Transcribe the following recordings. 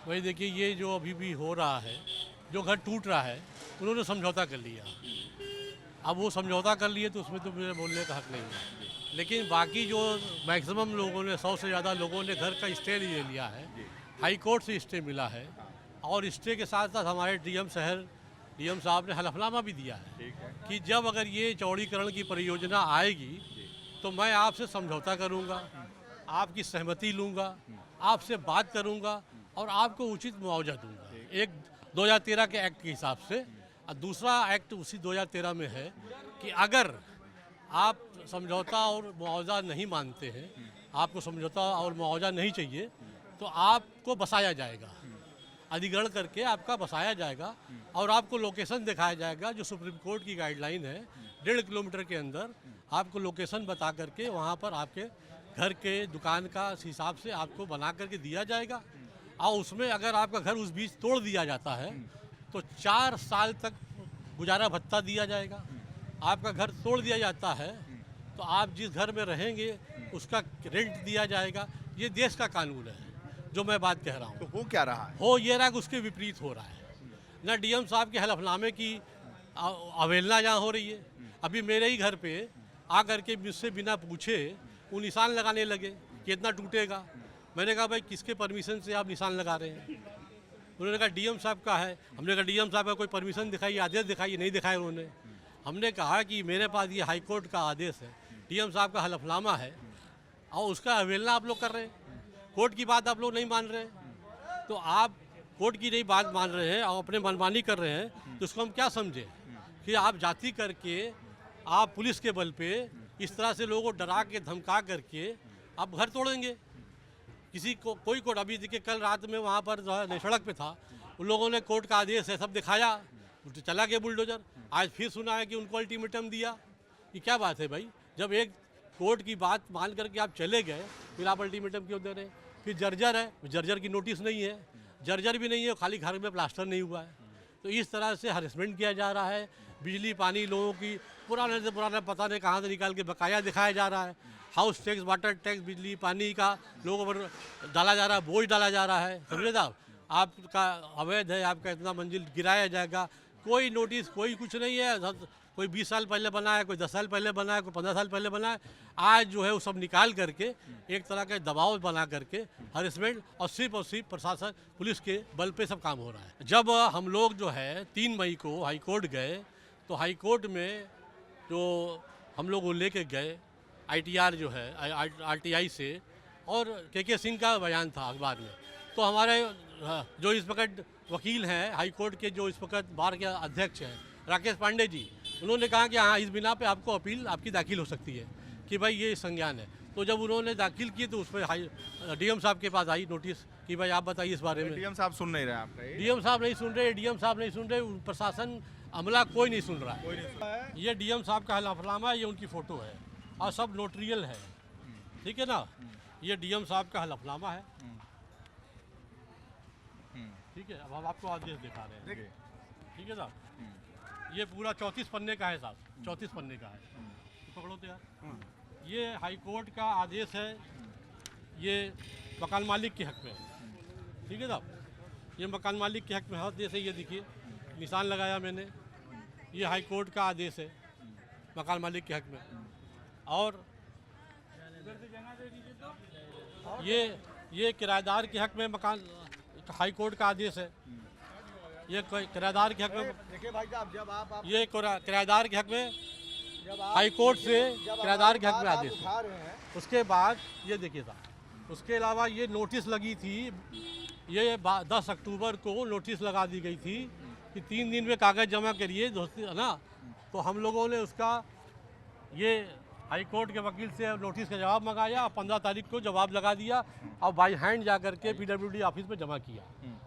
वही देखिए, ये जो अभी भी हो रहा है, जो घर टूट रहा है, उन्होंने समझौता कर लिया। अब वो समझौता कर लिए तो उसमें तो मुझे बोलने का हक नहीं है। लेकिन बाकी जो मैक्सिमम लोगों ने, 100 से ज़्यादा लोगों ने घर का स्टे ले लिया है, हाई कोर्ट से स्टे मिला है, और स्टे के साथ साथ हमारे डीएम साहब ने हलफनामा भी दिया है कि जब अगर ये चौड़ीकरण की परियोजना आएगी तो मैं आपसे समझौता करूंगा, आपकी सहमति लूंगा, आपसे बात करूंगा और आपको उचित मुआवजा दूंगा। एक 2013 के एक्ट के हिसाब से, और दूसरा एक्ट उसी 2013 में है कि अगर आप समझौता और मुआवजा नहीं मानते हैं, आपको समझौता और मुआवजा नहीं चाहिए, तो आपको बसाया जाएगा, अधिग्रहण करके आपका बसाया जाएगा और आपको लोकेशन दिखाया जाएगा। जो सुप्रीम कोर्ट की गाइडलाइन है, 1.5 किलोमीटर के अंदर आपको लोकेशन बता करके वहाँ पर आपके घर के दुकान का हिसाब से आपको बना करके दिया जाएगा। और उसमें अगर आपका घर उस बीच तोड़ दिया जाता है तो 4 साल तक गुजारा भत्ता दिया जाएगा। आपका घर तोड़ दिया जाता है तो आप जिस घर में रहेंगे उसका रेंट दिया जाएगा। ये देश का कानून है जो मैं बात कह रहा हूँ। तो हो क्या रहा है? हो ये रहा कि उसके विपरीत हो रहा है। न डीएम साहब के हलफनामे की अवहेलना जहाँ हो रही है। अभी मेरे ही घर पे आकर के मुझसे बिना पूछे वो निशान लगाने लगे कि इतना टूटेगा। मैंने कहा भाई किसके परमिशन से आप निशान लगा रहे हैं? उन्होंने कहा डीएम साहब का है। हमने कहा डीएम साहब का कोई परमिशन दिखाइए, आदेश दिखाइए। नहीं दिखाया उन्होंने। हमने कहा कि मेरे पास ये हाई कोर्ट का आदेश है, डीएम साहब का हलफनामा है और उसका अवहेलना आप लोग कर रहे हैं। कोर्ट की बात आप लोग नहीं मान रहे, तो आप कोर्ट की नहीं बात मान रहे हैं और अपने मनमानी कर रहे हैं, तो उसको हम क्या समझें कि आप जाति करके, आप पुलिस के बल पे इस तरह से लोगों को डरा के धमका करके आप घर तोड़ेंगे। किसी को कोई कोर्ट, अभी देखिए कल रात में वहाँ पर जो है सड़क पे था, उन लोगों ने कोर्ट का आदेश है सब दिखाया, तो चला गया बुलडोजर। आज फिर सुना है कि उनको अल्टीमेटम दिया। ये क्या बात है भाई? जब एक कोर्ट की बात मान करके आप चले गए, फिर आप अल्टीमेटम क्यों दे रहे हैं? फिर जर्जर है, जर्जर की नोटिस नहीं है, जर्जर भी नहीं है, खाली घर में प्लास्टर नहीं हुआ है। तो इस तरह से हरेसमेंट किया जा रहा है। बिजली पानी लोगों की पुराने से पुराना पता नहीं कहाँ से निकाल के बकाया दिखाया जा रहा है। हाउस टैक्स, वाटर टैक्स, बिजली पानी का लोगों पर डाला जा रहा है, बोझ डाला जा रहा है। समझे साहब? आपका अवैध है, आपका इतना मंजिल गिराया जाएगा। कोई नोटिस, कोई कुछ नहीं है। कोई 20 साल पहले बना है, कोई 10 साल पहले बना है, कोई 15 साल पहले बना है। आज जो है वो सब निकाल करके एक तरह का दबाव बना करके हरेसमेंट और सिर्फ प्रशासन, पुलिस के बल पे सब काम हो रहा है। जब हम लोग जो है 3 मई को हाई कोर्ट गए, तो हाई कोर्ट में जो हम लोग वो लेके गए ITR जो है RTI से, और के सिंह का बयान था अखबार में। तो हमारे जो इस वक्त वकील हैं हाई कोर्ट के, जो इस वक्त बार के अध्यक्ष हैं राकेश पांडे जी, उन्होंने कहा कि हाँ, इस बिना पे आपको अपील आपकी दाखिल हो सकती है कि भाई ये संज्ञान है। तो जब उन्होंने दाखिल की तो उस पर डीएम साहब के पास आई नोटिस कि भाई आप बताइए इस बारे में। डीएम साहब सुन नहीं रहे आपका? डीएम साहब नहीं सुन रहे, डीएम साहब नहीं सुन रहे, प्रशासन अमला कोई नहीं सुन रहा है। ये डीएम साहब का हलफनामा है, ये उनकी फ़ोटो है और सब नोटरियल है, ठीक है ना? ये डीएम साहब का हलफनामा है, ठीक है। अब हम आपको आदेश दिखा रहे हैं, ठीक है साहब? ये पूरा 34 पन्ने का है साहब, 34 पन्ने का है। तो पकड़ो तो यार। ये हाई कोर्ट का आदेश है, ये मकान मालिक के हक में है, ठीक है साहब? ये मकान मालिक के हक में है। जैसे ये देखिए निशान लगाया मैंने, ये हाई कोर्ट का आदेश है मकान मालिक के हक में। और ये किराएदार के हक में मकान हाई कोर्ट का आदेश है। ये किराएदार के हक में, देखिए भाई साहब, जब आप ये किराएदार के हक में हाई कोर्ट से किराएदार के हक में आदेश उठा रहे हैं। उसके बाद ये देखिए साहब, उसके अलावा ये नोटिस लगी थी, ये 10 अक्टूबर को नोटिस लगा दी गई थी कि 3 दिन में कागज़ जमा करिए दोस्ती, है ना? तो हम लोगों ने उसका ये हाई कोर्ट के वकील से नोटिस का जवाब मंगाया और 15 तारीख को जवाब लगा दिया और बाई हैंड जा करके PWD ऑफिस में जमा किया।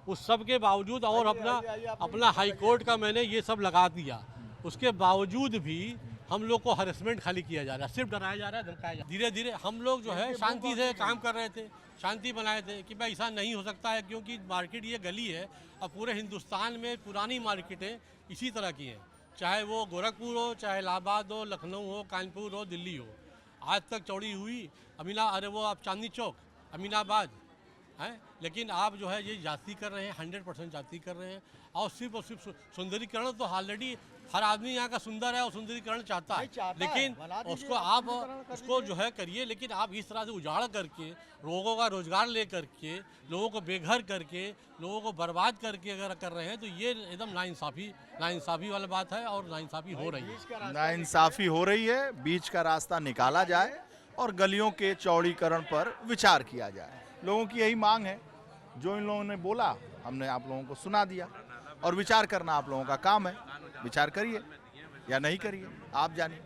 उस सब के बावजूद और अपना हाई कोर्ट का मैंने ये सब लगा दिया, उसके बावजूद भी हम लोग को हरेसमेंट खाली किया जा रहा है, सिर्फ डराया जा रहा है, धमकाया जा रहा है। धीरे धीरे हम लोग जो है शांति से काम कर रहे थे, शांति बनाए थे कि भाई ऐसा नहीं हो सकता है, क्योंकि मार्केट ये गली है और पूरे हिंदुस्तान में पुरानी मार्केटें इसी तरह की हैं, चाहे वो गोरखपुर हो, चाहे इलाहाबाद हो, लखनऊ हो, कानपुर हो, दिल्ली हो। आज तक चौड़ी हुई वो आप चांदनी चौक, अमीनाबाद, हैं, लेकिन आप जो है ये जाति कर रहे हैं, 100% जाति कर रहे हैं। और सिर्फ सुंदरीकरण तो ऑलरेडी हर आदमी यहाँ का सुंदर है और सुंदरीकरण चाहता है, लेकिन उसको आप उसको जो है करिए, लेकिन आप इस तरह से उजाड़ करके लोगों का रोजगार ले करके, लोगों को बेघर करके, लोगों को बर्बाद करके अगर कर रहे हैं तो ये एकदम नाइंसाफ़ी वाली बात है और नाइंसाफ़ी हो रही है। नाइंसाफी हो रही है, बीच का रास्ता निकाला जाए और गलियों के चौड़ीकरण पर विचार किया जाए। लोगों की यही मांग है। जो इन लोगों ने बोला हमने आप लोगों को सुना दिया, और विचार करना आप लोगों का काम है। विचार करिए या नहीं करिए, आप जानिए।